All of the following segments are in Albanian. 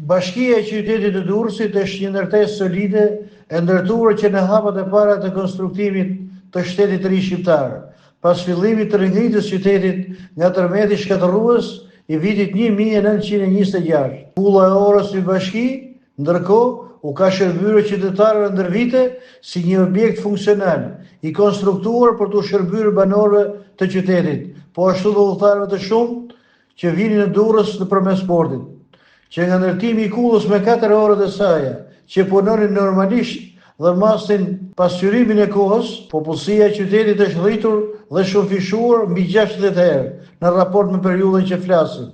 Bashkia e qytetit të Durrësit është një ndërtesë solide e ndërtuar që në hapat e para të konstruktimit të shtetit të ri shqiptar, pas fillimit të ringritjes së qytetit nga tërmeti shkatërrues i vitit 1926. Kulla e orës së bashki, ndërkohë, u ka shërbyer qytetarëve ndër vite si një objekt funksional, i konstruktuar për të shërbyer banorëve të qytetit, po ashtu dhe udhëtarëve të shumtë që vinin në Durrës nëpërmes portit, që nga ndërtimi i kullës me 4 orët e saj, që punonin normalisht dhe masin pasqyrimin e kohës, popullsia e qytetit është rritur dhe shumëfishuar mbi 60 herë në raport me periudhën që flasim.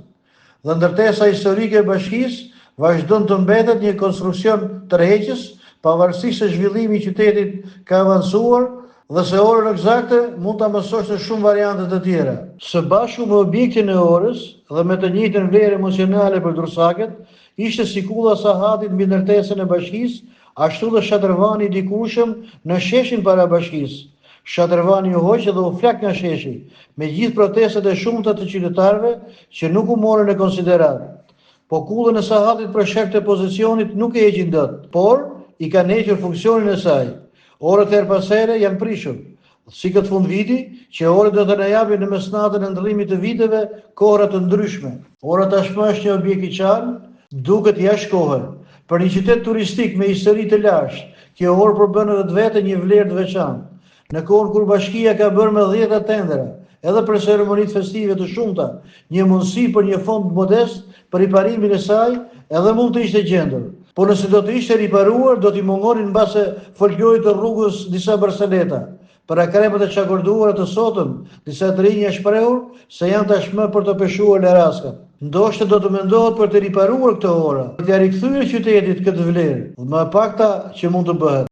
Dhe ndërtesa historike e bashkisë vazhdon të mbetet një konstruksion tërheqës, pavarësisht se zhvillimi i qytetit ka avancuar dhe se orën eksakte mund ta mësosh në shumë variante të tjera. Së bashku me objektin e orës dhe me të njëjtën vlerë emocionale për durrësakët, ishte si kulla sahatit mbi ndërtesën e bashkisë, ashtu dhe shatërvani i dikurshëm në sheshin para bashkisë. Shatërvani u hoq dhe u flak nga sheshi, me gjithë protestat e shumta të qytetarëve që nuk u morën në konsideratë. Po kullën e sahatit për shkak të pozicionit nuk e heqin dot, por i kanë hequr funksionin e saj. Orët her pas here janë prishur, si këtë fund viti, që orët do të na japin në mesnatën e ndërrimit të viteve kohëra të ndryshme. Ora tashmë është një objekt i qartë, duket jashtë kohë. Për një qytet turistik me histori të lashtë, kjo orë përbën vetë një vlerë të veçantë. Në kohën kur bashkia ka bërë me 10 tendera, edhe për ceremonitë festive të shumta, një mundësi për një fond modest për riparimin e saj, edhe mund të ishte gjendur. Por nëse do të ishte riparuar, do t'i mungonin mbase folklorit të rrugës disa barseleta. Për akremët e çakorduara të sotëm, disa të rinj janë shprehur se janë tashmë për të peshuar në raskat. Ndoshta do të mendohet për të riparuar këtë orë, për t'ia rikthyer qytetit këtë vlerë, më e pakta që mund të bëhet.